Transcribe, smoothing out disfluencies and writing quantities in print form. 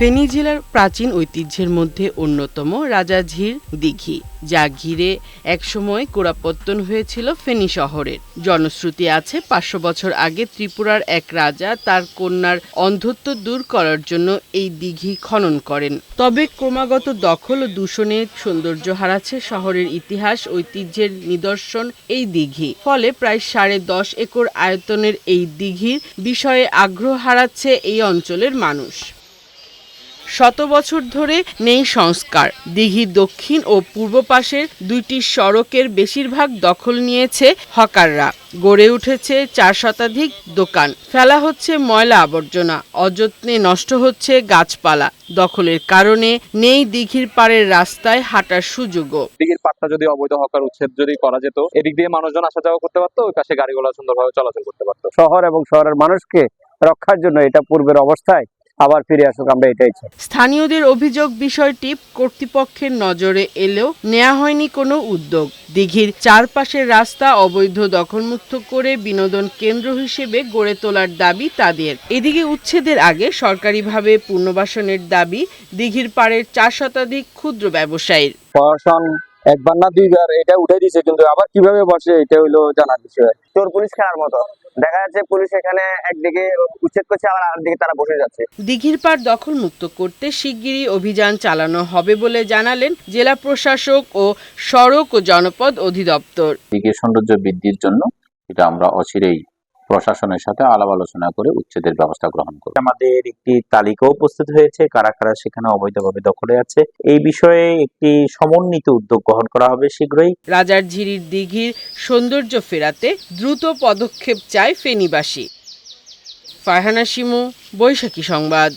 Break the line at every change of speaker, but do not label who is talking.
ফেনী জেলার প্রাচীন ঐতিহ্যের মধ্যে অন্যতম রাজাঝির দিঘি, যা ঘিরে একসময় গোড়াপত্তন হয়েছিল ফেনী শহরের। জনশ্রুতি আছে ৫০০ বছর আগে ত্রিপুরার এক রাজা তার কন্যার অন্ধত্ব দূর করার জন্য এই দিঘি খনন করেন। তবে ক্রমাগত দখল ও দূষণে সৌন্দর্য হারাচ্ছে শহরের ইতিহাস ঐতিহ্যের নিদর্শন এই দিঘি। ফলে প্রায় ১০.৫ একর আয়তনের এই দিঘির বিষয়ে আগ্রহ হারাচ্ছে এই অঞ্চলের মানুষ। শত বছর ধরে নেই সংস্কার। দিঘির দক্ষিণ ও পূর্ব পাশের দুইটি সড়কের বেশিরভাগ দখল নিয়েছে হকাররা। গড়ে উঠেছে ৪ শতাধিক দোকান। ফেলা হচ্ছে ময়লা আবর্জনা, অযত্নে নষ্ট হচ্ছে গাছপালা। দখলের কারণে নেই দিঘির পাড়ের রাস্তায় হাঁটার সুযোগও।
দিঘির পাড়টা যদি অবৈধ হকার উচ্ছেদ যদি করা যেত, এদিক দিয়ে মানুষজন আসা যাওয়া করতে পারতো, ওই পাশে গাড়িগুলো সুন্দরভাবে চলাচল করতে পারতো।
শহর এবং শহরের মানুষকে রক্ষার জন্য এটা পূর্বের অবস্থায় আবার ফিরে আসুক, আমরা এটাই চাই।
স্থানীয়দের অভিযোগ, বিষয়টি কর্তৃপক্ষের নজরে এলেও নেওয়া হয়নি কোনো উদ্যোগ। দিঘির চারপাশের রাস্তা অবৈধ দখলমুক্ত করে বিনোদন কেন্দ্র হিসেবে গড়ে তোলার দাবি তাদের। এদিকে উচ্ছেদের আগে সরকারিভাবে পুনর্বাসনের দাবি দিঘির পাড়ের ৪ শতাধিক ক্ষুদ্র ব্যবসায়ীর।
প্রশাসন একবার না দুইবার এটা উঠে দিয়েছে, কিন্তু আবার কিভাবে বসে এটা হইলো জানার বিষয়।
চোর পুলিশ খেলার মতো দেখা যাচ্ছে, পুলিশ এখানে একদিকে উচ্ছেদ করছে, আবার আরেকদিকে তারা বসে যাচ্ছে।
দিঘির পাড় দখলমুক্ত করতে শিগগিরই অভিযান চালানো হবে বলে জানালেন জেলা প্রশাসক ও সড়ক ও জনপদ অধিদপ্তর।
দিঘির সৌন্দর্য বৃদ্ধির জন্য এটা আমরা অচিরেই প্রশাসনের সাথে আলাপ আলোচনা করে উচ্ছেদের ব্যবস্থা গ্রহণ করব। আমাদের একটি তালিকাও প্রস্তুত হয়েছে কারা কারা সেখানে অবৈধভাবে দখলে আছে। এই বিষয়ে একটি সমন্বিত উদ্যোগ গ্রহণ করা হবে শীঘ্রই।
রাজারঝিরির দিঘির সৌন্দর্য ফেরাতে দ্রুত পদক্ষেপ চায় ফেনীবাসী। ফারহানা শিমু, বৈশাখী সংবাদ।